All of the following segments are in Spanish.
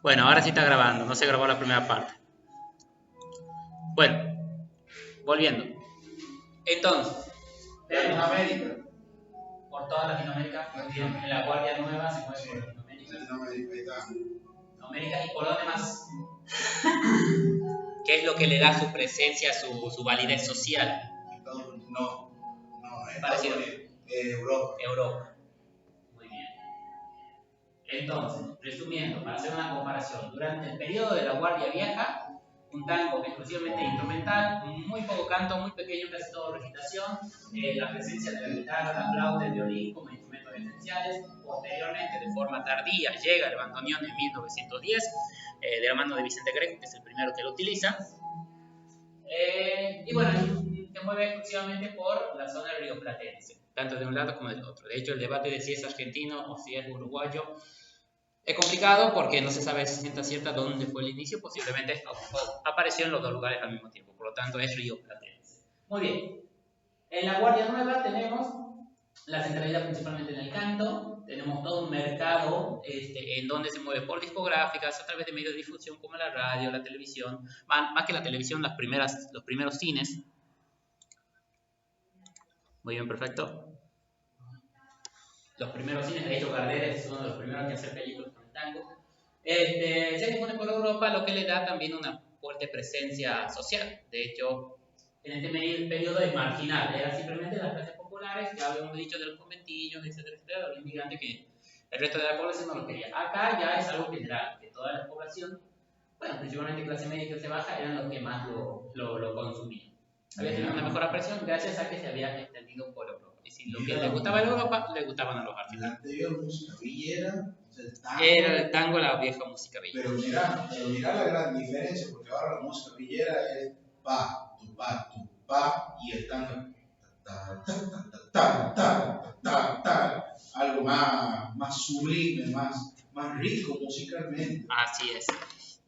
Bueno, ahora sí está grabando, no se grabó la primera parte. Bueno, volviendo. Entonces, tenemos América, por toda Latinoamérica, en la Guardia Nueva se mueve por Latinoamérica. Latinoamérica, ¿y por dónde más? ¿Qué es lo que le da su presencia, su validez social? No, Parecido. Europa. Europa. Muy bien. Entonces, resumiendo, para hacer una comparación, durante el periodo de la Guardia Vieja, un tango exclusivamente instrumental, muy poco canto, muy pequeño, casi todo recitación, la presencia de la guitarra, la flauta, el violín como instrumentos esenciales. Posteriormente, de forma tardía, llega el bandoneón en 1910, de la mano de Vicente Greco, que es el primero que lo utiliza. Y bueno, se mueve exclusivamente por la zona rioplatense, tanto de un lado como del otro. De hecho, el debate de si es argentino o si es uruguayo es complicado porque no se sabe si cierta dónde fue el inicio, posiblemente apareció en los dos lugares al mismo tiempo, por lo tanto es rioplatense. Muy bien, en la Guardia Nueva tenemos la centralidad principalmente en el canto, tenemos todo un mercado en donde se mueve por discográficas, a través de medios de difusión como la radio, la televisión, más que la televisión, los primeros cines. Muy bien, perfecto. Los primeros cines, de hecho Gardel es uno de los primeros que hace películas con el tango. Se difunde por Europa, lo que le da también una fuerte presencia social. De hecho, en este periodo es marginal, eran simplemente las clases populares, que habíamos dicho de los conventillos, etcétera, etcétera, de los inmigrantes que el resto de la población no lo quería. Acá ya es algo general, que toda la población, bueno, principalmente clase media y clase baja, eran los que más lo consumían. Había tenido una mejor apreciación gracias a que se había extendido por Europa. Y si lo que le gustaba a Europa, le gustaban a los argentinos. La anterior música villera, era el tango, la vieja música villera. Pero mira la gran diferencia, porque ahora la música villera es pa, tu pa, y el tango algo más sublime, más rico musicalmente. Así es.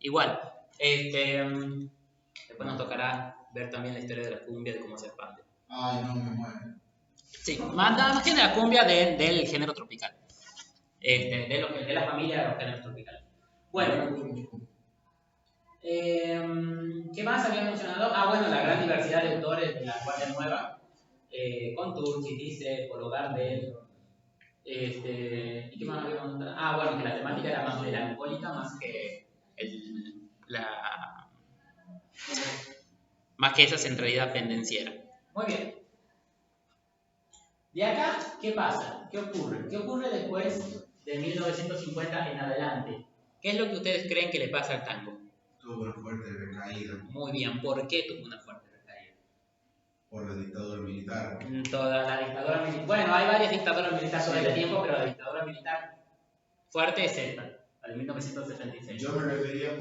Igual, después nos tocará ver también la historia de la cumbia, de cómo se expande. Ay, no me muero. Sí, más que de la cumbia del género tropical. De la familia de los géneros tropicales. Bueno, ¿qué más había mencionado? Bueno, la gran diversidad de autores de la Guardia Nueva, con Turchi, dice, Polo Gardel, ¿y qué más había mencionado? Bueno, que la temática era más melancólica, más que más que esa centralidad pendenciera. Muy bien. De acá, ¿qué pasa? ¿Qué ocurre? ¿Qué ocurre después de 1950 en adelante? ¿Qué es lo que ustedes creen que le pasa al tango? Tuvo una fuerte recaída. Muy bien, ¿por qué tuvo una fuerte recaída? Por la dictadura militar. Toda la dictadura militar. Bueno, hay varias dictaduras militares sobre el tiempo, pero la dictadura militar fuerte es esta, la de 1976. Yo me refería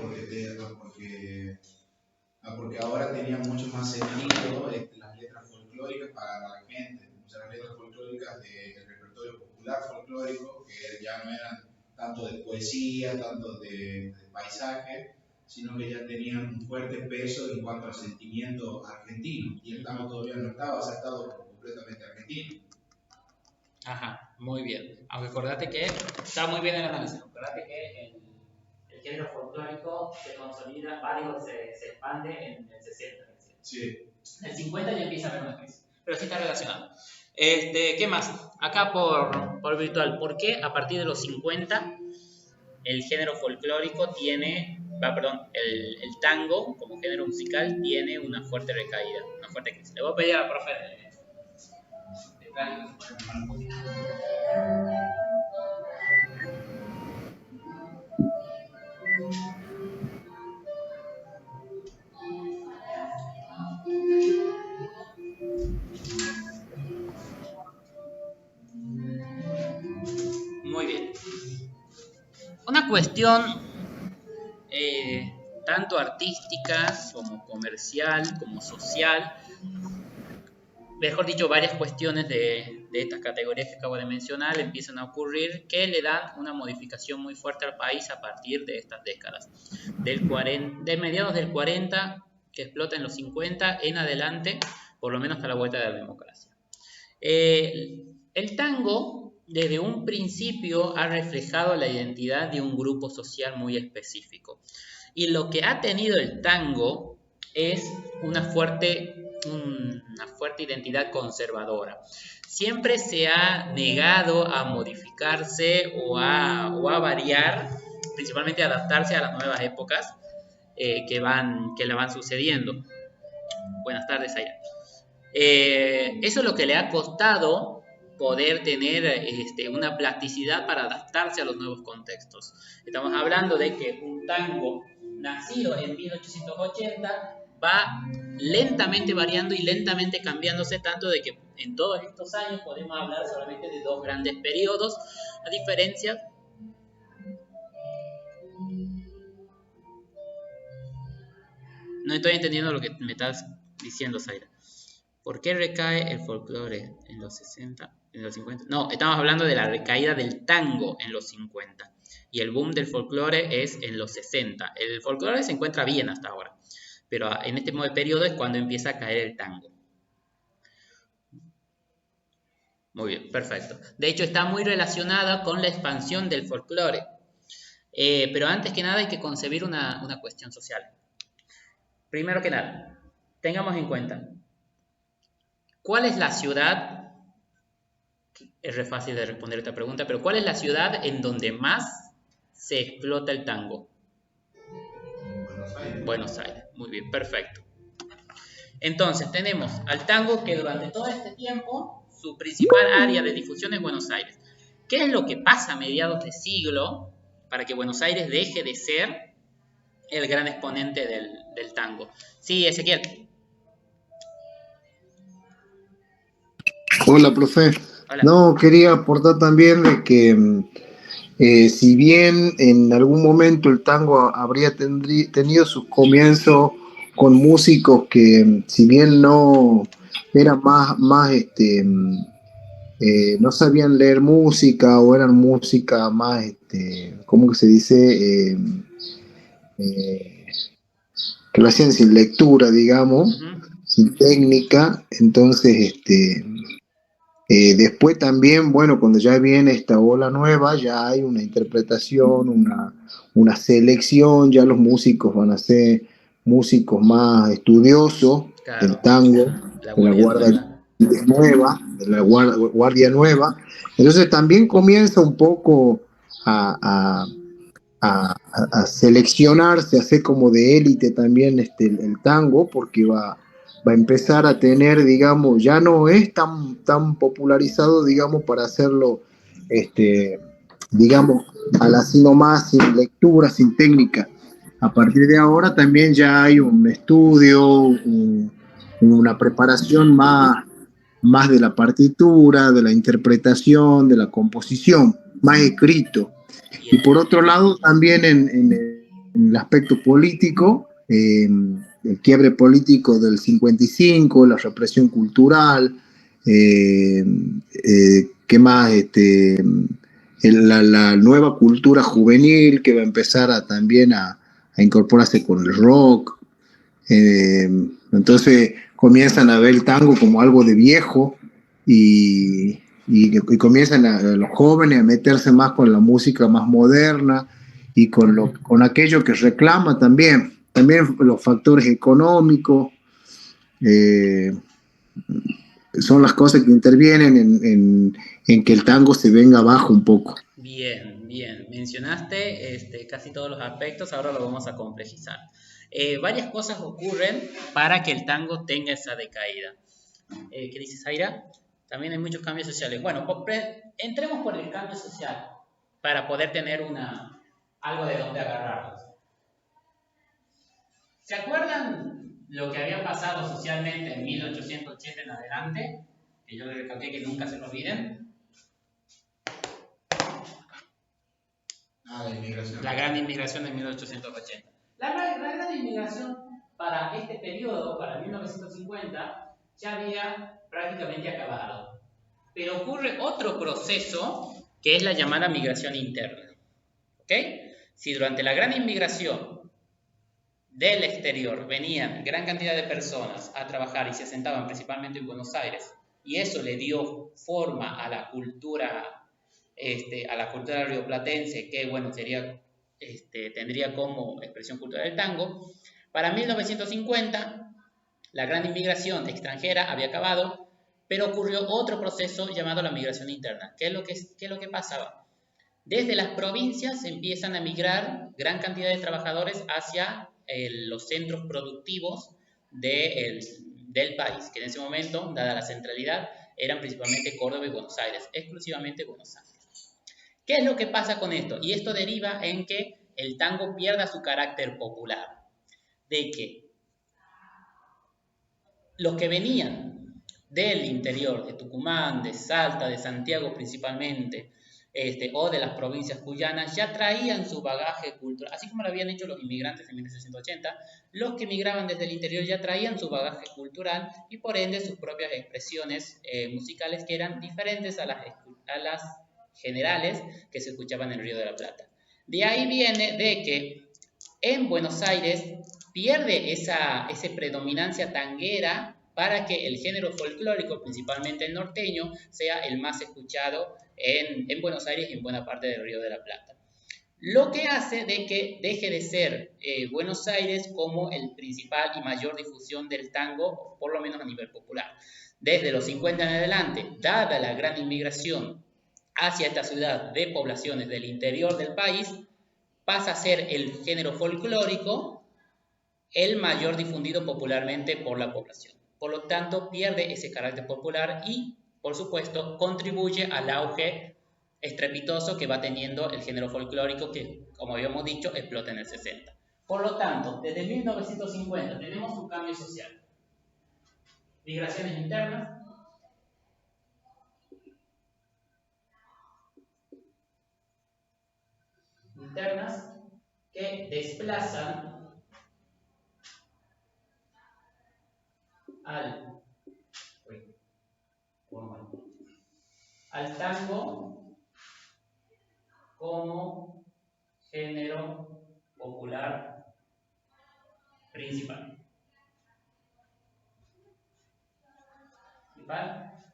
porque ahora tenía mucho más sentido las letras folclóricas para la gente. O sea, las letras folclóricas del repertorio popular folclórico, que ya no eran tanto de poesía, tanto de paisaje, sino que ya tenían un fuerte peso en cuanto al sentimiento argentino. Y el tango todavía no estaba aceptado como completamente argentino. Ajá, muy bien. Aunque acordate que está muy bien el análisis. Acordate que el género folclórico se consolida, se expande en el 60. Sí. En el 50 ya empieza a haber una crisis, pero sí está relacionado. ¿Qué más? Acá por virtual, ¿por qué a partir de los 50 el género folclórico el tango como género musical tiene una fuerte recaída, una fuerte crisis? Le voy a pedir a la profe Muy bien. Una cuestión tanto artística como comercial, como social, mejor dicho, varias cuestiones de estas categorías que acabo de mencionar empiezan a ocurrir que le dan una modificación muy fuerte al país a partir de estas décadas. De mediados del 40, que explota en los 50, en adelante, por lo menos hasta la vuelta de la democracia. El tango desde un principio ha reflejado la identidad de un grupo social muy específico. Y lo que ha tenido el tango es una fuerte identidad conservadora. Siempre se ha negado a modificarse o a variar, principalmente a adaptarse a las nuevas épocas que le van sucediendo. Buenas tardes, Aira. Eso es lo que le ha costado poder tener una plasticidad para adaptarse a los nuevos contextos. Estamos hablando de que un tango nacido en 1880 va lentamente variando y lentamente cambiándose, tanto de que en todos estos años podemos hablar solamente de dos grandes periodos, a diferencia. No estoy entendiendo lo que me estás diciendo, Zaira. ¿Por qué recae el folclore en los 60, en los 50? No, estamos hablando de la recaída del tango en los 50. Y el boom del folclore es en los 60. El folclore se encuentra bien hasta ahora. Pero en este periodo es cuando empieza a caer el tango. Muy bien, perfecto. De hecho, está muy relacionada con la expansión del folclore. Pero antes que nada hay que concebir una cuestión social. Primero que nada, tengamos en cuenta, ¿cuál es la ciudad? Es re fácil de responder esta pregunta, pero ¿cuál es la ciudad en donde más se explota el tango? Buenos Aires. Buenos Aires. Muy bien, perfecto. Entonces, tenemos al tango que durante todo este tiempo, su principal área de difusión es Buenos Aires. ¿Qué es lo que pasa a mediados de siglo para que Buenos Aires deje de ser el gran exponente del tango? Sí, Ezequiel. Hola, profe. Hola. No, quería aportar también de que si bien en algún momento el tango habría tenido sus comienzos con músicos que si bien no eran no sabían leer música o eran música más, ¿cómo que se dice? Eh, que lo hacían sin lectura, digamos, sin técnica, entonces, después también, bueno, cuando ya viene esta ola nueva, ya hay una interpretación, una selección, ya los músicos van a ser músicos más estudiosos del Claro, tango, la de la guardia guardia nueva. nueva, de la guardia nueva. Entonces también comienza un poco a, a seleccionarse, a hacer como de élite también el tango, porque va a empezar a tener, digamos, ya no es tan popularizado, digamos, para hacerlo, digamos, al así nomás, sin lectura, sin técnica. A partir de ahora también ya hay un estudio, una preparación más de la partitura, de la interpretación, de la composición, más escrito. Y por otro lado, también en el aspecto político, el quiebre político del 55, la represión cultural, ¿qué más? La nueva cultura juvenil que va a empezar también a incorporarse con el rock. Entonces comienzan a ver el tango como algo de viejo y comienzan los jóvenes a meterse más con la música más moderna y con aquello que reclama también los factores económicos, eh, son las cosas que intervienen en que el tango se venga abajo un poco. Bien, bien. Mencionaste casi todos los aspectos, ahora lo vamos a complejizar. Varias cosas ocurren para que el tango tenga esa decaída. ¿Qué dices, Zaira? También hay muchos cambios sociales. Bueno, entremos por el cambio social para poder tener algo de donde agarrarnos. ¿Se acuerdan lo que había pasado socialmente en 1880 en adelante? Que yo les recalqué que nunca se lo olviden. La inmigración. La gran inmigración de 1880. La gran inmigración para este periodo, para 1950, ya había prácticamente acabado. Pero ocurre otro proceso que es la llamada migración interna. ¿Ok? Si durante la gran inmigración del exterior venían gran cantidad de personas a trabajar y se asentaban principalmente en Buenos Aires, y eso le dio forma a la cultura a la cultura rioplatense, que bueno, tendría como expresión cultural el tango. Para 1950, la gran inmigración extranjera había acabado, pero ocurrió otro proceso llamado la migración interna. ¿Qué es lo que pasaba? Desde las provincias se empiezan a migrar gran cantidad de trabajadores hacia los centros productivos del país, que en ese momento, dada la centralidad, eran principalmente Córdoba y Buenos Aires, exclusivamente Buenos Aires. ¿Qué es lo que pasa con esto? Y esto deriva en que el tango pierda su carácter popular, de que los que venían del interior, de Tucumán, de Salta, de Santiago principalmente, o de las provincias cuyanas, ya traían su bagaje cultural, así como lo habían hecho los inmigrantes en 1680, los que migraban desde el interior ya traían su bagaje cultural y por ende sus propias expresiones musicales que eran diferentes a las generales que se escuchaban en el Río de la Plata. De ahí viene de que en Buenos Aires pierde esa predominancia tanguera para que el género folclórico, principalmente el norteño, sea el más escuchado en Buenos Aires y en buena parte del Río de la Plata. Lo que hace de que deje de ser Buenos Aires como el principal y mayor difusión del tango, por lo menos a nivel popular. Desde los 50 en adelante, dada la gran inmigración hacia esta ciudad de poblaciones del interior del país, pasa a ser el género folclórico el mayor difundido popularmente por la población. Por lo tanto, pierde ese carácter popular y, por supuesto, contribuye al auge estrepitoso que va teniendo el género folclórico que, como habíamos dicho, explota en el 60. Por lo tanto, desde 1950 tenemos un cambio social. Migraciones internas, que desplazan al tango como género popular principal.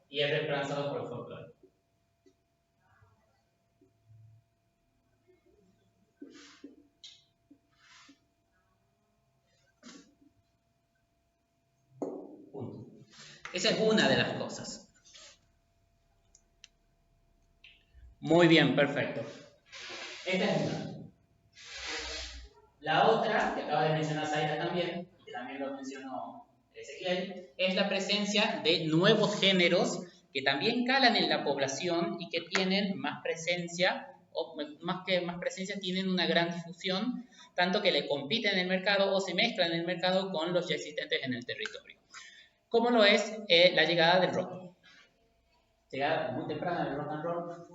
Y es reemplazado por el folclore. Esa es una de las cosas. Muy bien, perfecto. Esta es una. La otra, que acaba de mencionar Zaida también, y que también lo mencionó Ezequiel, es la presencia de nuevos géneros que también calan en la población y que tienen más presencia, o más que más presencia, tienen una gran difusión, tanto que le compiten en el mercado o se mezclan en el mercado con los ya existentes en el territorio. Como lo es la llegada del rock. Llegada muy temprana del rock and roll,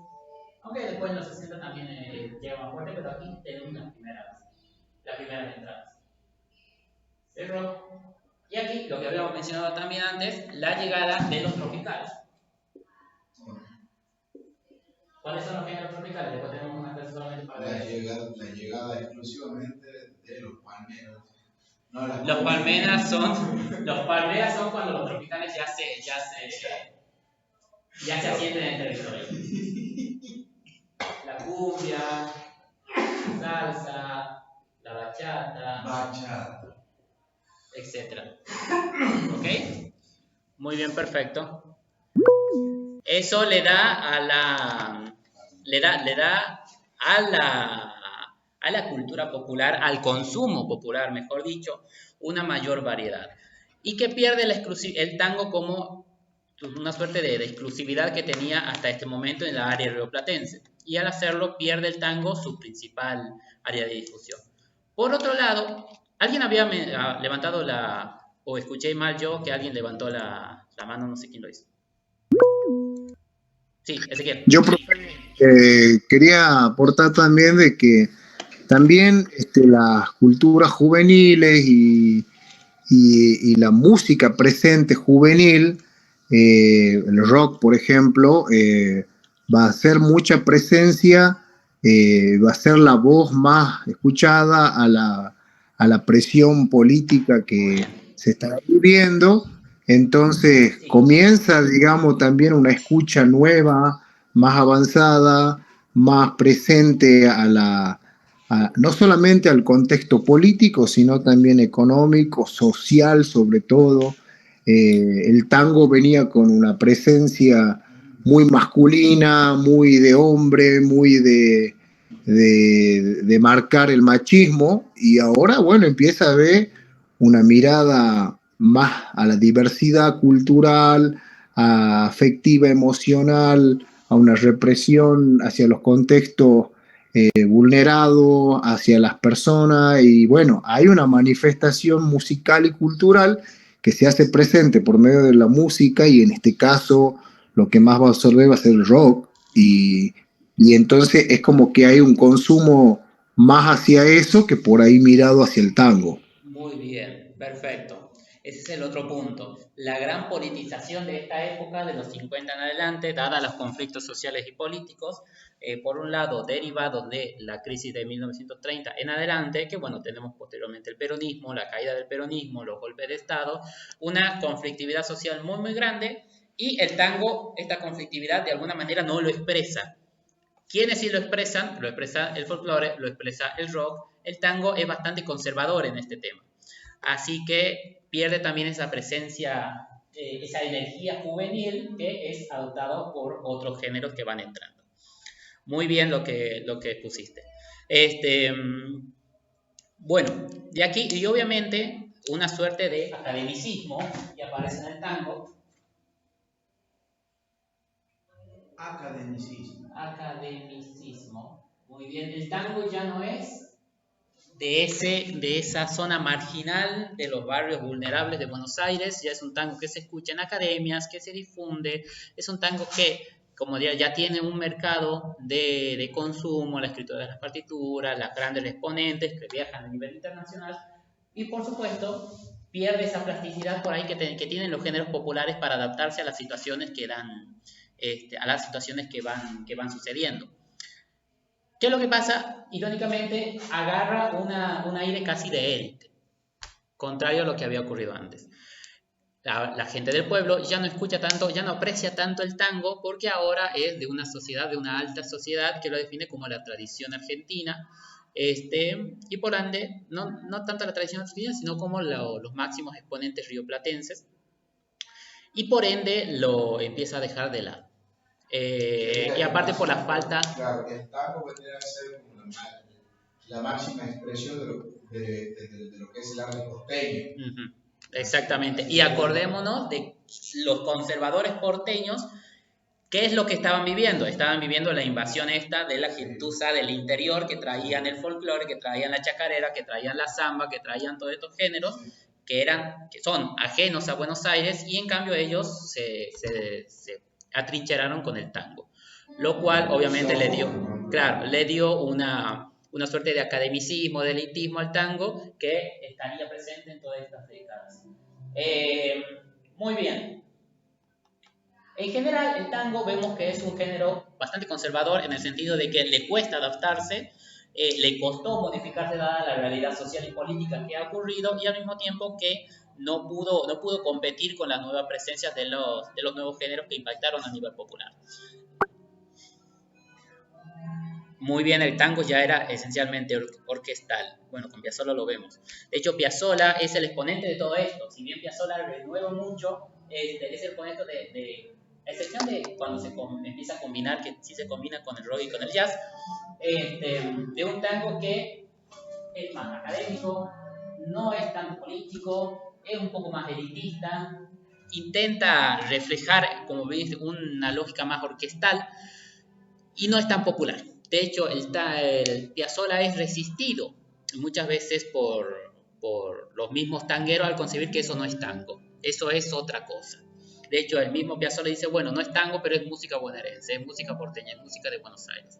aunque después en los 60 también llega más fuerte, pero aquí tenemos las primeras entradas. El rock. Y aquí, lo que habíamos mencionado también antes, la llegada de los tropicales. ¿Cuáles son los géneros tropicales? Después tenemos una clase solamente para la llegada exclusivamente de los palmeros. No, los palmeras son cuando los tropicales ya se asienten en el territorio. La cumbia, la salsa, la bachata, etc. ¿Ok? Muy bien, perfecto. Eso le da a la cultura popular, al consumo popular, mejor dicho, una mayor variedad. Y que pierde el tango como una suerte de exclusividad que tenía hasta este momento en la área rioplatense. Y al hacerlo pierde el tango su principal área de difusión. Por otro lado, alguien había levantado o escuché mal yo que alguien levantó la mano, no sé quién lo hizo. Sí, Ezequiel. Yo quería aportar también de que también las culturas juveniles y la música presente juvenil, el rock, por ejemplo, va a ser mucha presencia, va a ser la voz más escuchada a la presión política que se está viviendo. Entonces comienza, digamos, también una escucha nueva más avanzada, más presente no solamente al contexto político, sino también económico, social sobre todo. El tango venía con una presencia muy masculina, muy de hombre, muy de marcar el machismo, y ahora, bueno, empieza a haber una mirada más a la diversidad cultural, afectiva, emocional, a una represión hacia los contextos vulnerados, hacia las personas, y bueno, hay una manifestación musical y cultural que se hace presente por medio de la música, y en este caso lo que más va a absorber va a ser el rock, y entonces es como que hay un consumo más hacia eso que por ahí mirado hacia el tango. Muy bien, perfecto. Ese es el otro punto. La gran politización de esta época, de los 50 en adelante, dada los conflictos sociales y políticos, por un lado, derivados de la crisis de 1930 en adelante, que bueno, tenemos posteriormente el peronismo, la caída del peronismo, los golpes de Estado, una conflictividad social muy, muy grande, y el tango, esta conflictividad de alguna manera no lo expresa. ¿Quiénes sí lo expresan? Lo expresa el folclore, lo expresa el rock. El tango es bastante conservador en este tema. Así que pierde también esa presencia, esa energía juvenil que es adoptado por otros géneros que van entrando. Muy bien lo que pusiste. Este, bueno, de aquí, y obviamente una suerte de academicismo que aparece en el tango. Academicismo. Muy bien, el tango ya no es de esa zona marginal de los barrios vulnerables de Buenos Aires, ya es un tango que se escucha en academias, que se difunde, es un tango que, como ya tiene un mercado de consumo, la escritura de las partituras, las grandes exponentes que viajan a nivel internacional, y por supuesto pierde esa plasticidad por ahí que tienen los géneros populares para adaptarse a las situaciones que dan, a las situaciones que van sucediendo. ¿Qué es lo que pasa? Irónicamente, agarra un aire casi de élite, contrario a lo que había ocurrido antes. La gente del pueblo ya no escucha tanto, ya no aprecia tanto el tango, porque ahora es de una sociedad, de una alta sociedad que lo define como la tradición argentina, y por ende, no tanto la tradición argentina, sino como los máximos exponentes rioplatenses, y por ende lo empieza a dejar de lado. Y aparte por la falta... Claro, el tango vendría a ser como la máxima expresión de lo que es el arte porteño. Uh-huh. Exactamente. Y acordémonos de los conservadores porteños, ¿qué es lo que estaban viviendo? Estaban viviendo la invasión esta de la gentuza del interior, que traían el folclore, que traían la chacarera, que traían la samba, que traían todos estos géneros que son ajenos a Buenos Aires, y en cambio ellos se atrincheraron con el tango, lo cual obviamente le dio una suerte de academicismo, de elitismo al tango que estaría presente en todas estas décadas. Muy bien. En general, el tango vemos que es un género bastante conservador en el sentido de que le cuesta adaptarse, le costó modificarse dada la realidad social y política que ha ocurrido, y al mismo tiempo que no pudo competir con las nuevas presencias de los nuevos géneros que impactaron a nivel popular. Muy bien, el tango ya era esencialmente orquestal. Bueno, con Piazzolla lo vemos. De hecho, Piazzolla es el exponente de todo esto. Si bien Piazzolla renueva mucho, es el exponente a excepción de cuando se empieza a combinar, que sí se combina con el rock y con el jazz, de un tango que es más académico, no es tan político, es un poco más elitista, intenta reflejar, como veis, una lógica más orquestal, y no es tan popular. De hecho, el Piazzolla es resistido muchas veces por los mismos tangueros al concebir que eso no es tango, eso es otra cosa. De hecho, el mismo Piazzolla dice, bueno, no es tango, pero es música bonaerense, es música porteña, es música de Buenos Aires.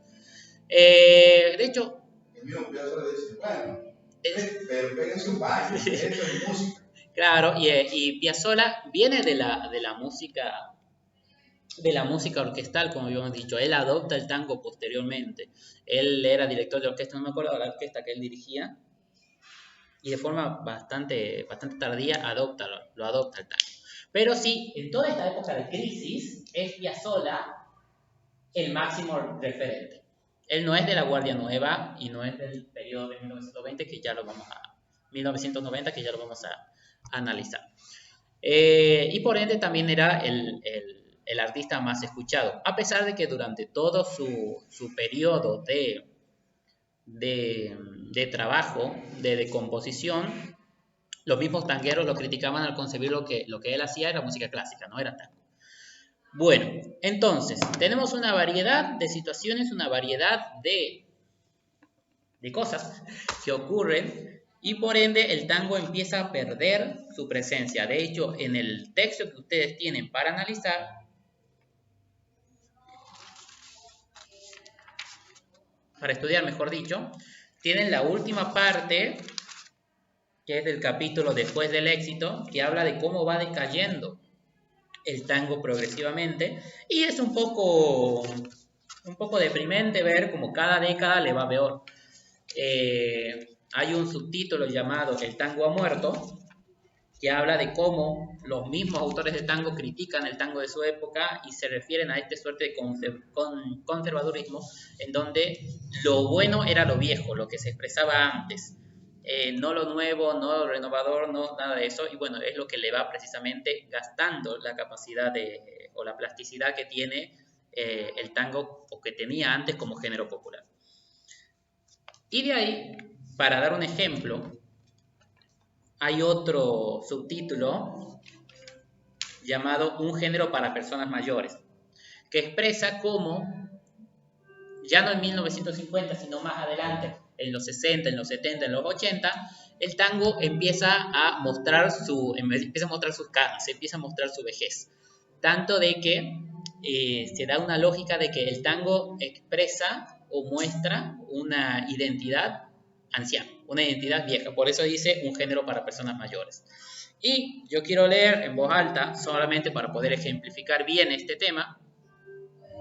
De hecho... El mismo Piazzolla dice, bueno, pero péguense un baño, eso es música. Claro, y Piazzolla viene de la música orquestal, como habíamos dicho. Él adopta el tango posteriormente. Él era director de orquesta, no me acuerdo de la orquesta que él dirigía, y de forma bastante tardía lo adopta el tango. Pero sí, en toda esta época de crisis, es Piazzolla el máximo referente. Él no es de la Guardia Nueva y no es del periodo de 1990, que ya lo vamos a 1990, que ya lo vamos a analizar. Y por ende también era el artista más escuchado, a pesar de que durante todo su periodo de trabajo, de composición, los mismos tangueros lo criticaban al concebir lo que él hacía era música clásica, no era tango. Bueno, entonces, tenemos una variedad de situaciones, una variedad de cosas que ocurren y por ende el tango empieza a perder su presencia. De hecho, en el texto que ustedes tienen para analizar, para estudiar mejor dicho, tienen la última parte, que es del capítulo Después del éxito, que habla de cómo va decayendo el tango progresivamente, y es un poco deprimente ver cómo cada década le va peor. Hay un subtítulo llamado El tango ha muerto, que habla de cómo los mismos autores de tango critican el tango de su época y se refieren a esta suerte de conservadurismo, en donde lo bueno era lo viejo, lo que se expresaba antes. No lo nuevo, no lo renovador, no nada de eso, y bueno, es lo que le va precisamente gastando la capacidad o la plasticidad que tiene el tango, o que tenía antes como género popular. Y de ahí, para dar un ejemplo, hay otro subtítulo llamado Un género para personas mayores, que expresa cómo, ya no en 1950, sino más adelante, en los 60, en los 70, en los 80, el tango empieza a mostrar sus canas, empieza a mostrar su vejez. Tanto de que se da una lógica de que el tango expresa o muestra una identidad anciana, una identidad vieja. Por eso dice un género para personas mayores. Y yo quiero leer en voz alta, solamente para poder ejemplificar bien este tema,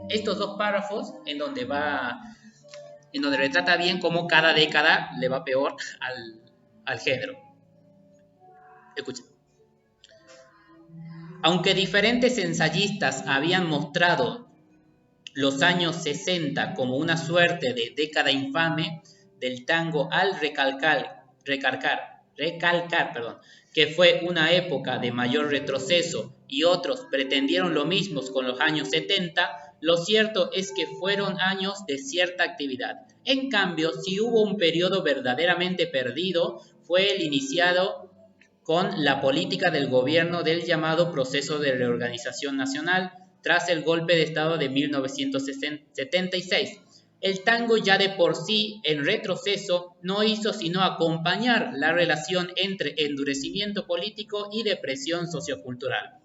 estos dos párrafos en donde retrata bien cómo cada década le va peor al género. Escuchen. Aunque diferentes ensayistas habían mostrado los años 60 como una suerte de década infame del tango al recalcar, que fue una época de mayor retroceso, y otros pretendieron lo mismo con los años 70, lo cierto es que fueron años de cierta actividad. En cambio, si hubo un periodo verdaderamente perdido, fue el iniciado con la política del gobierno del llamado proceso de reorganización nacional tras el golpe de Estado de 1976. El tango, ya de por sí en retroceso, no hizo sino acompañar la relación entre endurecimiento político y depresión sociocultural.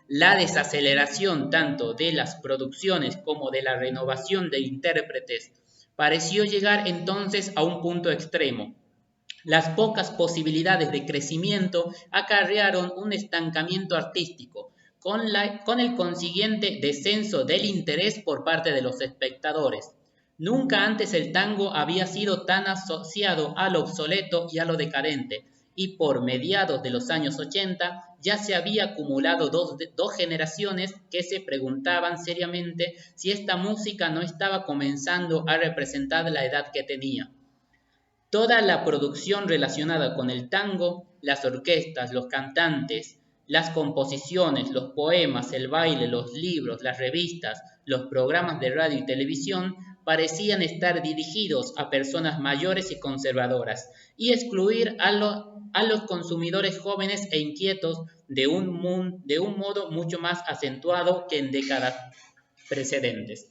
La desaceleración tanto de las producciones como de la renovación de intérpretes pareció llegar entonces a un punto extremo. Las pocas posibilidades de crecimiento acarrearon un estancamiento artístico, con el consiguiente descenso del interés por parte de los espectadores. Nunca antes el tango había sido tan asociado a lo obsoleto y a lo decadente, y por mediados de los años 80 ya se había acumulado dos generaciones que se preguntaban seriamente si esta música no estaba comenzando a representar la edad que tenía. Toda la producción relacionada con el tango, las orquestas, los cantantes, las composiciones, los poemas, el baile, los libros, las revistas, los programas de radio y televisión parecían estar dirigidos a personas mayores y conservadoras y excluir a los consumidores jóvenes e inquietos de un modo mucho más acentuado que en décadas precedentes.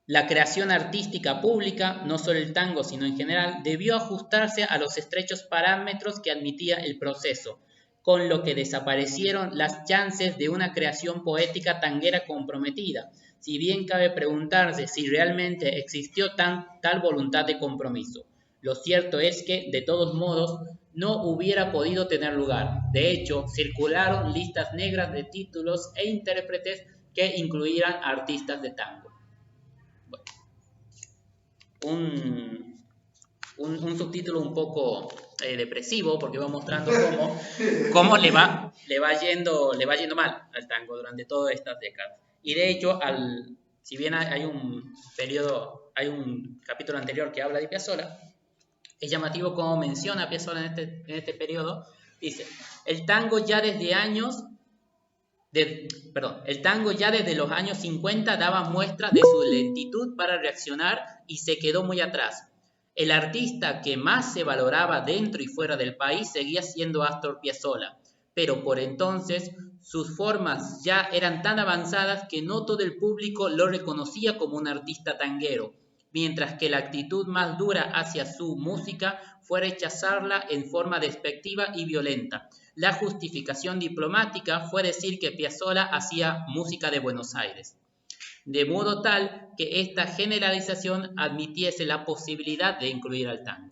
La creación artística pública, no solo el tango sino en general, debió ajustarse a los estrechos parámetros que admitía el proceso, con lo que desaparecieron las chances de una creación poética tanguera comprometida, si bien cabe preguntarse si realmente existió tal voluntad de compromiso. Lo cierto es que, de todos modos, no hubiera podido tener lugar. De hecho, circularon listas negras de títulos e intérpretes que incluyeran artistas de tango. Bueno, un subtítulo un poco depresivo, porque va mostrando cómo le va yendo mal al tango durante todas estas décadas. Y de hecho, si bien hay un periodo, hay un capítulo anterior que habla de Piazzolla, es llamativo cómo menciona a Piazzolla en este periodo. Dice, el tango ya desde los años 50 daba muestras de su lentitud para reaccionar y se quedó muy atrás. El artista que más se valoraba dentro y fuera del país seguía siendo Astor Piazzolla, pero por entonces sus formas ya eran tan avanzadas que no todo el público lo reconocía como un artista tanguero, mientras que la actitud más dura hacia su música fue rechazarla en forma despectiva y violenta. La justificación diplomática fue decir que Piazzolla hacía música de Buenos Aires, de modo tal que esta generalización admitiese la posibilidad de incluir al tango.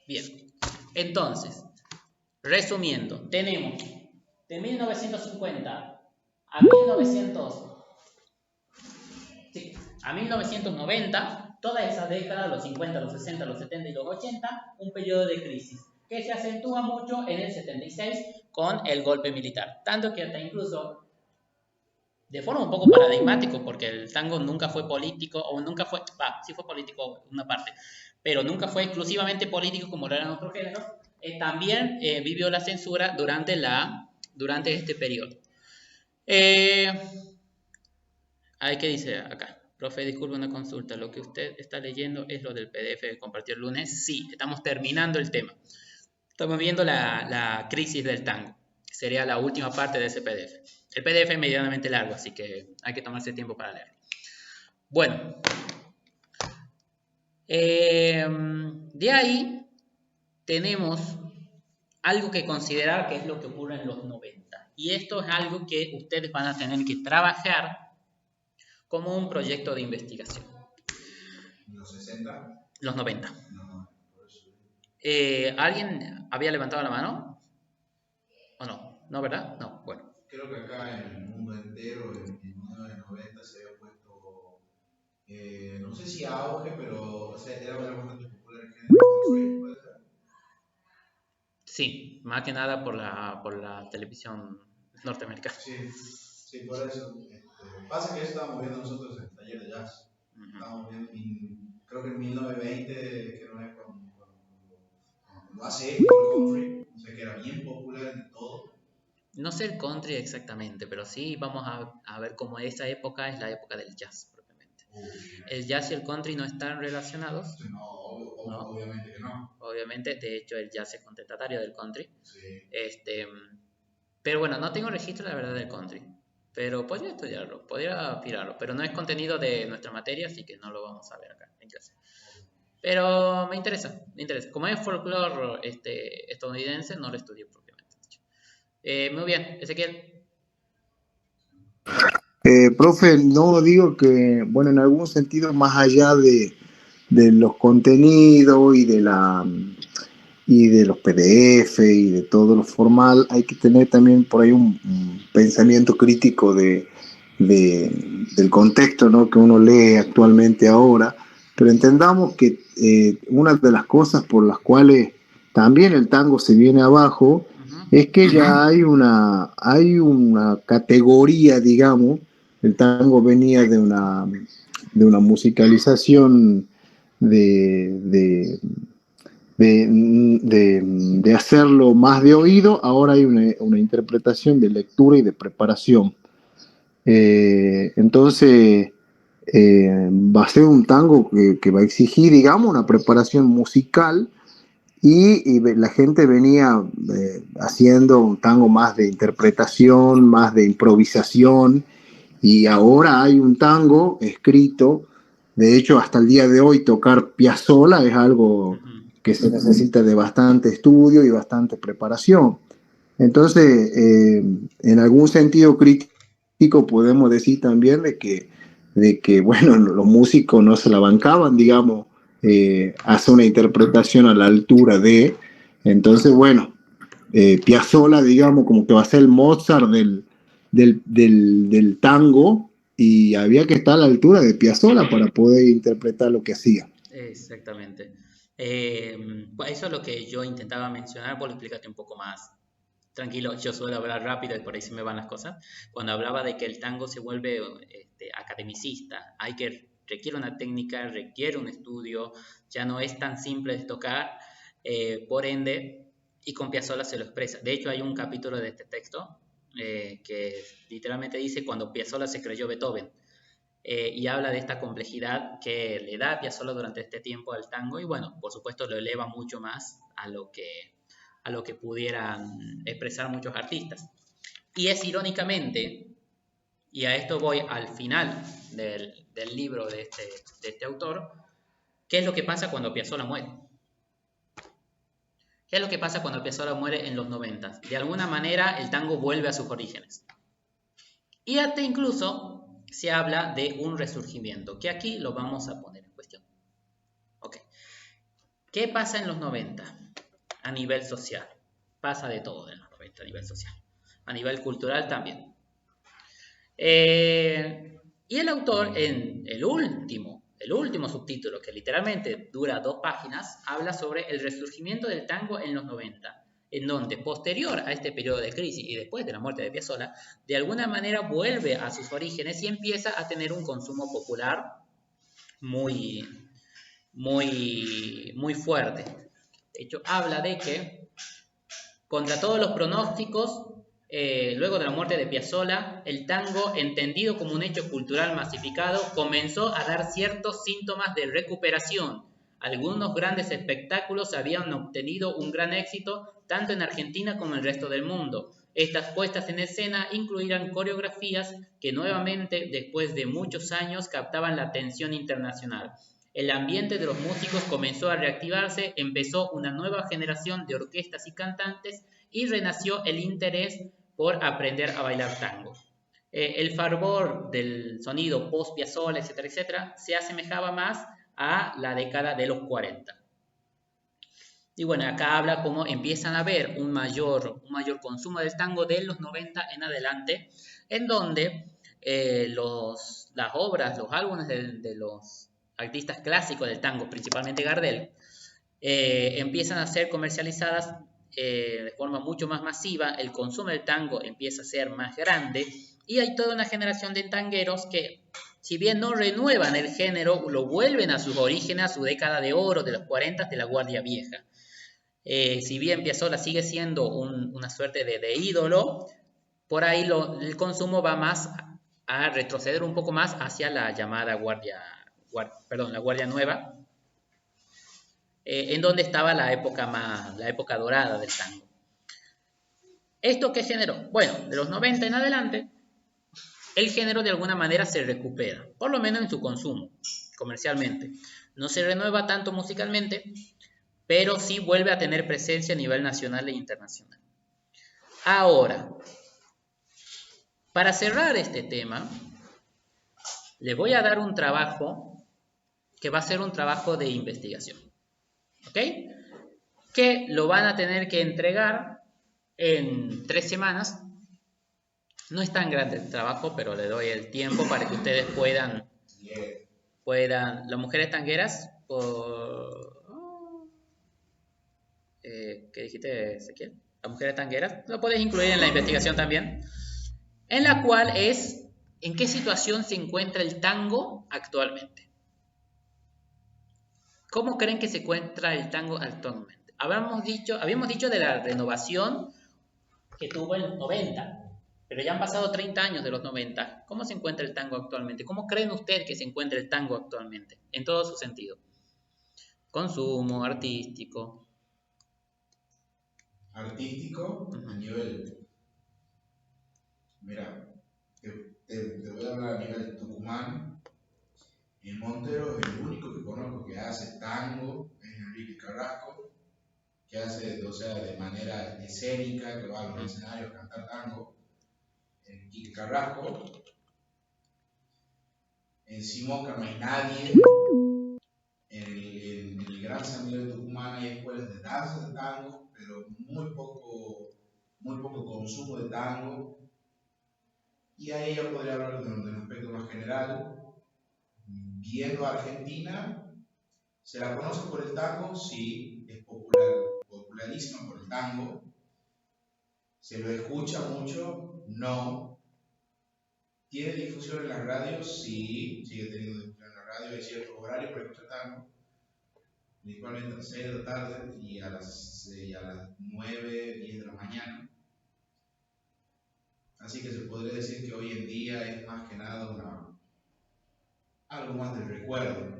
Bien, entonces, resumiendo, tenemos de 1950 a 1990, toda esa década, los 50, los 60, los 70 y los 80, un periodo de crisis que se acentúa mucho en el 76 con el golpe militar. Tanto que hasta incluso, de forma un poco paradigmático, porque el tango nunca fue político, o nunca fue, sí fue político una parte, pero nunca fue exclusivamente político como lo eran otros géneros, también vivió la censura durante este periodo. ¿Qué dice acá? Profe, disculpe una consulta. ¿Lo que usted está leyendo es lo del PDF que compartió el lunes? Sí, estamos terminando el tema. Estamos viendo la crisis del tango. Sería la última parte de ese PDF. El PDF es medianamente largo, así que hay que tomarse tiempo para leerlo. Bueno. De ahí tenemos algo que considerar que es lo que ocurre en los 90. Y esto es algo que ustedes van a tener que trabajar como un proyecto de investigación. ¿Los 60? Los 90. No, por eso. ¿Alguien había levantado la mano? ¿O no? ¿No, verdad? No, bueno. Creo que acá en el mundo entero, en 1990, se había puesto, no sé si auge, pero o sea, era bastante popular el género country, ¿puede ser? Sí, más que nada por la televisión norteamericana. Sí, por eso. Pasa que eso estábamos viendo nosotros en el taller de jazz. Estábamos viendo, creo que en 1920, que no es cuando hace eco el country, o sea que era bien popular en todo. No sé el country exactamente, pero sí vamos a ver cómo esa época es la época del jazz propiamente. El jazz y el country no están relacionados. No, obviamente que no. Obviamente, de hecho el jazz es contestatario del country. Sí. Pero bueno, no tengo registro la verdad del country. Pero podría estudiarlo, podría aspirarlo, pero no es contenido de nuestra materia, así que no lo vamos a ver acá en clase. Pero me interesa. Como es folclore estadounidense, no lo estudié propiamente. Muy bien, Ezequiel. Profe, no digo que, bueno, en algún sentido, más allá de los contenidos y de los PDF y de todo lo formal, hay que tener también por ahí un pensamiento crítico del contexto, ¿no?, que uno lee actualmente ahora, pero entendamos que una de las cosas por las cuales también el tango se viene abajo es que ya hay una categoría, digamos. El tango venía de una musicalización de hacerlo más de oído. Ahora hay una interpretación de lectura y de preparación. Entonces, va a ser un tango que va a exigir, digamos, una preparación musical, y la gente venía haciendo un tango más de interpretación, más de improvisación, y ahora hay un tango escrito. De hecho, hasta el día de hoy tocar Piazzolla es algo que se necesita de bastante estudio y bastante preparación. Entonces, en algún sentido crítico podemos decir también de que bueno, los músicos no se la bancaban, digamos, hace una interpretación a la altura de. Entonces, bueno, Piazzolla, digamos, como que va a ser el Mozart del tango, y había que estar a la altura de Piazzolla para poder interpretar lo que hacía. Exactamente. Eso es lo que yo intentaba mencionar. Vos lo explicaste un poco más Tranquilo, yo suelo hablar rápido y por ahí se me van las cosas. Cuando hablaba de que el tango se vuelve academicista, requiere una técnica, requiere un estudio, ya no es tan simple de tocar, por ende, y con Piazzolla se lo expresa. De hecho, hay un capítulo de este texto que literalmente dice cuando Piazzolla se creyó Beethoven. Y habla de esta complejidad que le da Piazzolla durante este tiempo al tango y bueno, por supuesto lo eleva mucho más a lo que pudieran expresar muchos artistas. Y es irónicamente, y a esto voy al final del libro de este autor, ¿qué es lo que pasa cuando Piazzolla muere? ¿Qué es lo que pasa cuando Piazzolla muere en los 90? De alguna manera el tango vuelve a sus orígenes. Y hasta incluso se habla de un resurgimiento, que aquí lo vamos a poner en cuestión. Okay. ¿Qué pasa en los 90 a nivel social? Pasa de todo en los 90 a nivel social. A nivel cultural también. Y el autor en el último subtítulo, que literalmente dura 2 páginas, habla sobre el resurgimiento del tango en los 90, en donde posterior a este periodo de crisis y después de la muerte de Piazzolla, de alguna manera vuelve a sus orígenes y empieza a tener un consumo popular muy, muy, muy fuerte. De hecho, habla de que contra todos los pronósticos, luego de la muerte de Piazzolla, el tango, entendido como un hecho cultural masificado, comenzó a dar ciertos síntomas de recuperación. Algunos grandes espectáculos habían obtenido un gran éxito tanto en Argentina como en el resto del mundo. Estas puestas en escena incluían coreografías que nuevamente, después de muchos años, captaban la atención internacional. El ambiente de los músicos comenzó a reactivarse, empezó una nueva generación de orquestas y cantantes y renació el interés por aprender a bailar tango. El fervor del sonido post-Piazzolla, etcétera, etcétera, se asemejaba más a la década de los 40. Y bueno, acá habla cómo empiezan a haber un mayor consumo del tango de los 90 en adelante, en donde las obras, los álbumes de los artistas clásicos del tango, principalmente Gardel, empiezan a ser comercializadas de forma mucho más masiva, el consumo del tango empieza a ser más grande y hay toda una generación de tangueros que, si bien no renuevan el género, lo vuelven a sus orígenes, a su década de oro de los 40 de la Guardia Vieja. Si bien Piazzolla sigue siendo una suerte de ídolo, por ahí el consumo va más a retroceder un poco más hacia la llamada la Guardia Nueva, en donde estaba la época dorada del tango. ¿Esto qué generó? Bueno, de los 90 en adelante, el género de alguna manera se recupera, por lo menos en su consumo, comercialmente. No se renueva tanto musicalmente, pero sí vuelve a tener presencia a nivel nacional e internacional. Ahora, para cerrar este tema, les voy a dar un trabajo que va a ser un trabajo de investigación, ¿ok? Que lo van a tener que entregar en 3 semanas. No es tan grande el trabajo, pero le doy el tiempo para que ustedes puedan las mujeres tangueras, ¿qué dijiste, Ezequiel? Las mujeres tangueras, lo puedes incluir en la investigación también, en la cual es en qué situación se encuentra el tango actualmente. ¿Cómo creen que se encuentra el tango actualmente? Habíamos dicho de la renovación que tuvo en los 90, pero ya han pasado 30 años de los 90. ¿Cómo se encuentra el tango actualmente? ¿Cómo creen ustedes que se encuentra el tango actualmente? En todo su sentido. Consumo, artístico. Artístico a nivel... Mira, te voy a hablar a nivel Tucumán. En Montero, el único que conozco que hace tango es Enrique Carrasco, que hace, o sea, de manera escénica, que va a los escenarios a cantar tango. Quique Carrasco. En Simoca no hay nadie. En el Gran San Miguel de Tucumán hay escuelas de danza de tango, pero muy poco consumo de tango. Y ahí ya podría hablar de un aspecto más general. Viendo a Argentina, ¿se la conoce por el tango? Sí, es popularísima por el tango. ¿Se lo escucha mucho? No. ¿Tiene difusión en las radios? Sí, sigue teniendo difusión en la radio. Hay ciertos horarios para escuchar tango, principalmente a las 6 de la tarde y a las 9, 10 de la mañana. Así que se podría decir que hoy en día es más que nada algo más del recuerdo.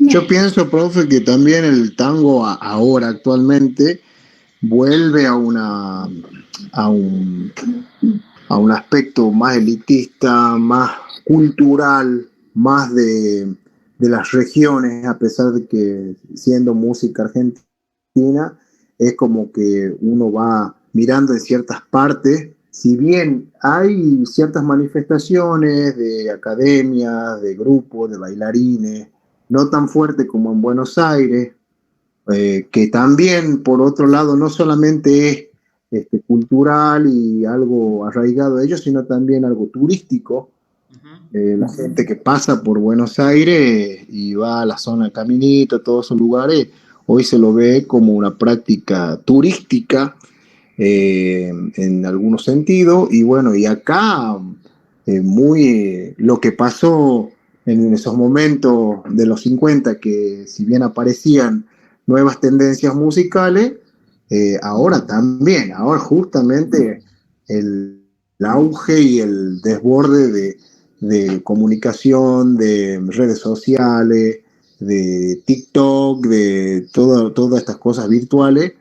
Yo pienso, profe, que también el tango ahora, actualmente, vuelve a un, a un aspecto más elitista, más cultural, más de las regiones, a pesar de que siendo música argentina, es como que uno va mirando en ciertas partes, si bien hay ciertas manifestaciones de academias, de grupos, de bailarines, no tan fuerte como en Buenos Aires, que también, por otro lado, no solamente es cultural y algo arraigado a ellos, sino también algo turístico. La gente que pasa por Buenos Aires y va a la zona Caminito, todos esos lugares, hoy se lo ve como una práctica turística en algunos sentidos. Y bueno, y acá lo que pasó en esos momentos de los 50 que si bien aparecían nuevas tendencias musicales, ahora también, ahora justamente el auge y el desborde de comunicación, de redes sociales, de TikTok, de todas estas cosas virtuales,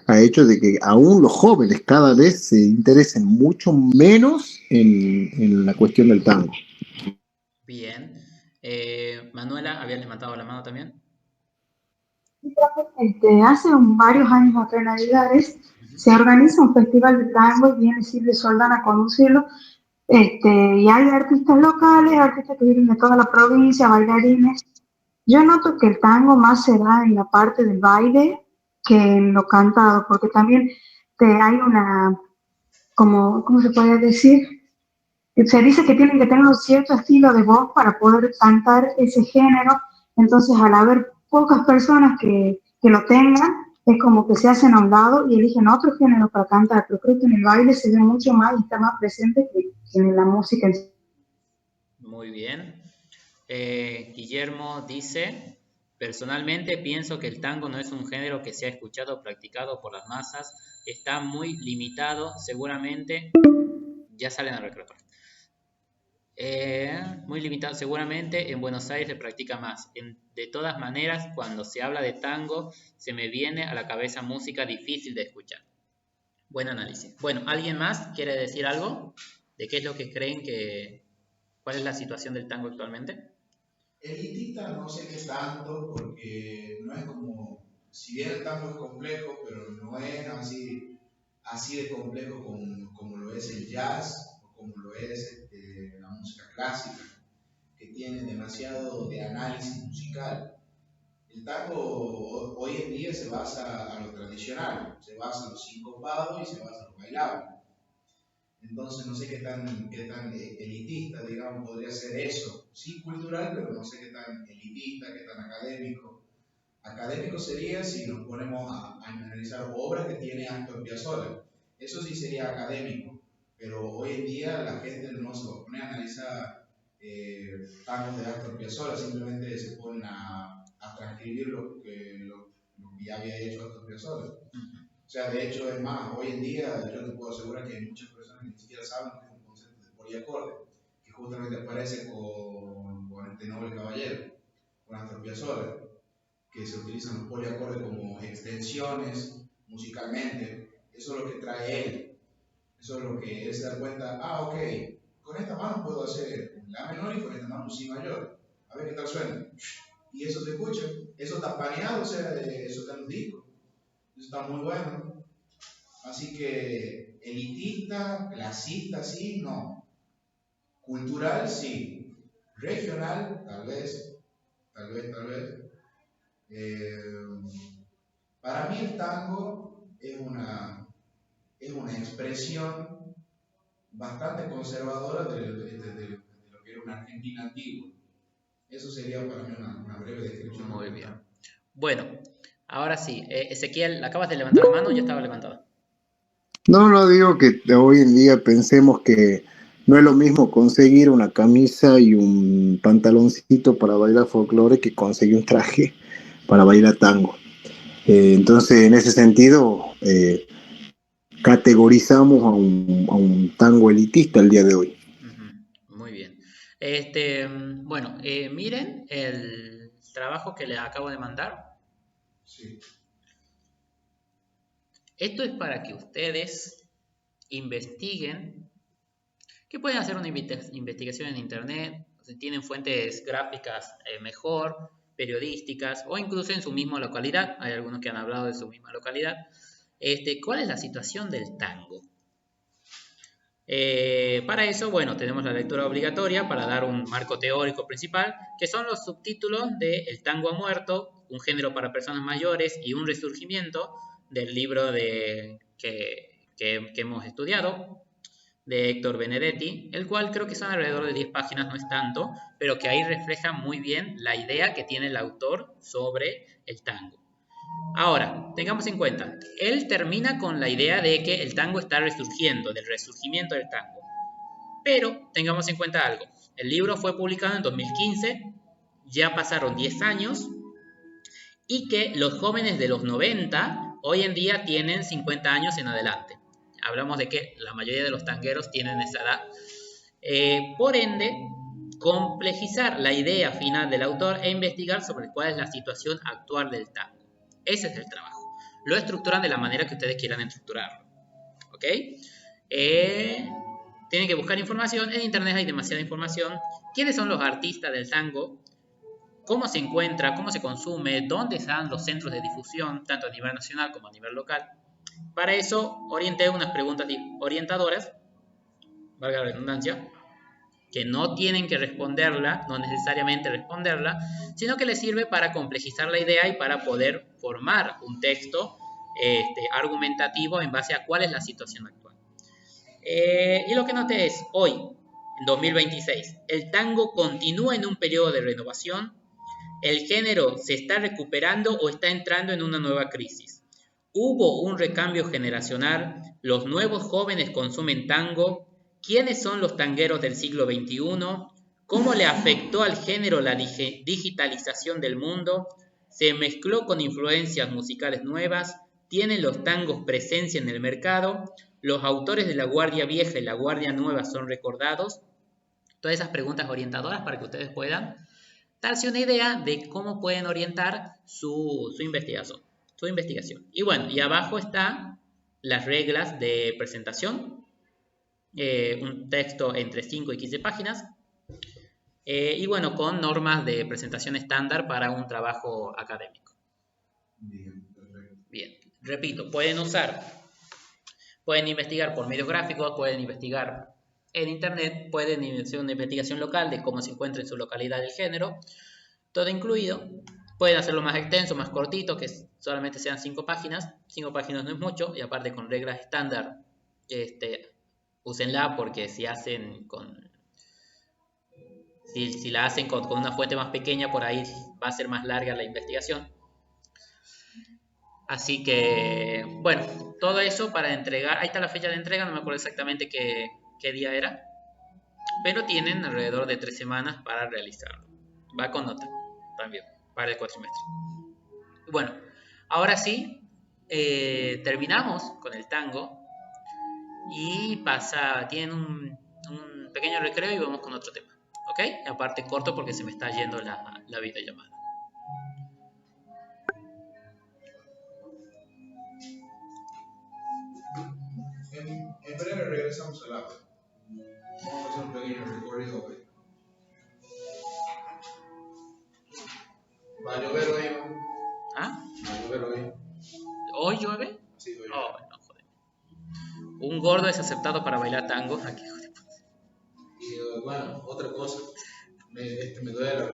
ha hecho de que aún los jóvenes cada vez se interesen mucho menos en la cuestión del tango. Bien. Manuela, ¿habías levantado la mano también? Hace varios años acá en Aguilares se organiza un festival de tango y viene Silvio Soldán a conducirlo. Y hay artistas locales, artistas que vienen de toda la provincia, bailarines. Yo noto que el tango más se da en la parte del baile que en lo cantado, porque también hay una, como, ¿cómo se puede decir? Se dice que tienen que tener un cierto estilo de voz para poder cantar ese género, entonces al haber pocas personas que lo tengan, es como que se hacen a un lado y eligen otro género para cantar, pero creo que en el baile se ve mucho más y está más presente que en la música en sí. Muy bien. Guillermo dice, personalmente pienso que el tango no es un género que sea escuchado o practicado por las masas, está muy limitado, seguramente, ya salen a reclutar. Muy limitado, seguramente en Buenos Aires se practica más. De todas maneras, cuando se habla de tango, se me viene a la cabeza música difícil de escuchar. Buen análisis. Bueno, ¿alguien más quiere decir algo de qué es lo que creen cuál es la situación del tango actualmente? Elitista no sé qué tanto, porque no es como, si bien el tango es complejo, pero no es así de complejo como lo es el jazz o como lo es la música clásica, que tiene demasiado de análisis musical. El tango hoy en día se basa a lo tradicional, se basa en los sincopados y se basa en lo bailable. Entonces no sé qué tan elitista, digamos, podría ser eso. Sí cultural, pero no sé qué tan elitista, qué tan académico. Académico sería si nos ponemos a analizar obras que tiene Astor Piazzolla. Eso sí sería académico, pero hoy en día la gente no se va a poner a analizar tangos de Astor Piazzolla, simplemente se ponen a transcribir lo que ya había hecho Astor Piazzolla. O sea, de hecho, es más, hoy en día yo te puedo asegurar que hay muchas personas que ni siquiera saben lo que es un concepto de poliacorde, que justamente aparece con este Noble Caballero, con Astor Piazzolla, que se utilizan los poliacordes como extensiones musicalmente. Eso es lo que trae él. Eso es lo que él se da cuenta. Ah, ok, con esta mano puedo hacer un la menor y con esta mano un si mayor. A ver qué tal suena. Y eso se escucha. Eso está paneado, o sea, eso está en los discos. Eso está muy bueno. Así que elitista, clasista, sí, no. Cultural, sí. Regional, tal vez. Tal vez, tal vez. Eh, para mí el tango es una expresión bastante conservadora de lo que era una Argentina antigua. Eso sería para mí una breve descripción de lo Muy que es el bien. tango. Bueno, ahora sí, Ezequiel, ¿acabas de levantar la mano o ya estaba levantada? No digo que hoy en día pensemos que no es lo mismo conseguir una camisa y un pantaloncito para bailar folclore que conseguir un traje para bailar tango. Entonces, en ese sentido, categorizamos a un tango elitista el día de hoy. Ujú, muy bien. Bueno, miren el trabajo que les acabo de mandar. Sí. Esto es para que ustedes investiguen, que pueden hacer una investigación en internet, si tienen fuentes gráficas mejor, periodísticas o incluso en su misma localidad. Hay algunos que han hablado de su misma localidad. ¿Cuál es la situación del tango? Para eso, bueno, tenemos la lectura obligatoria para dar un marco teórico principal, que son los subtítulos de El tango ha muerto, un género para personas mayores y un resurgimiento del libro que hemos estudiado, de Héctor Benedetti, el cual creo que son alrededor de 10 páginas, no es tanto, pero que ahí refleja muy bien la idea que tiene el autor sobre el tango. Ahora, tengamos en cuenta, él termina con la idea de que el tango está resurgiendo, del resurgimiento del tango. Pero tengamos en cuenta algo, el libro fue publicado en 2015, ya pasaron 10 años, y que los jóvenes de los 90 hoy en día tienen 50 años en adelante. Hablamos de que la mayoría de los tangueros tienen esa edad. Por ende, complejizar la idea final del autor e investigar sobre cuál es la situación actual del tango. Ese es el trabajo. Lo estructuran de la manera que ustedes quieran estructurarlo. ¿Ok? Tienen que buscar información. En internet hay demasiada información. ¿Quiénes son los artistas del tango? ¿Cómo se encuentra? ¿Cómo se consume? ¿Dónde están los centros de difusión, tanto a nivel nacional como a nivel local? Para eso orienté unas preguntas orientadoras, valga la redundancia, que no tienen que responderla, no necesariamente responderla, sino que les sirve para complejizar la idea y para poder formar un texto argumentativo en base a cuál es la situación actual. Y lo que noté es, hoy, en 2026, el tango continúa en un periodo de renovación, el género se está recuperando o está entrando en una nueva crisis. Hubo un recambio generacional, los nuevos jóvenes consumen tango, ¿quiénes son los tangueros del siglo XXI? ¿Cómo le afectó al género la digitalización del mundo? ¿Se mezcló con influencias musicales nuevas? ¿Tienen los tangos presencia en el mercado? ¿Los autores de la Guardia Vieja y la Guardia Nueva son recordados? Todas esas preguntas orientadoras para que ustedes puedan darse una idea de cómo pueden orientar su investigación. Y bueno, y abajo están las reglas de presentación, un texto entre 5 y 15 páginas, y bueno, con normas de presentación estándar para un trabajo académico. Bien, perfecto. Bien, repito, pueden investigar por medios gráficos, pueden investigar en internet, pueden hacer una investigación local de cómo se encuentra en su localidad el género, todo incluido. Pueden hacerlo más extenso, más cortito, que solamente sean 5 páginas. 5 páginas no es mucho, y aparte con reglas estándar, úsenla, porque si la hacen con una fuente más pequeña, por ahí va a ser más larga la investigación. Así que, bueno, todo eso para entregar. Ahí está la fecha de entrega, no me acuerdo exactamente qué día era, pero tienen alrededor de 3 semanas para realizarlo. Va con nota también para el cuatrimestre. Bueno, ahora sí, terminamos con el tango y tienen un pequeño recreo y vamos con otro tema. ¿Ok? Aparte corto porque se me está yendo la videollamada. En breve regresamos al aula. Vamos a hacer un pequeño recorrido hoy. ¿Va a llover hoy? ¿Ah? ¿Va a llover hoy? ¿Hoy llueve? Sí, hoy. Oh, no, joder. Un gordo es aceptado para bailar tango. Aquí, joder. Y bueno, otra cosa, me duele la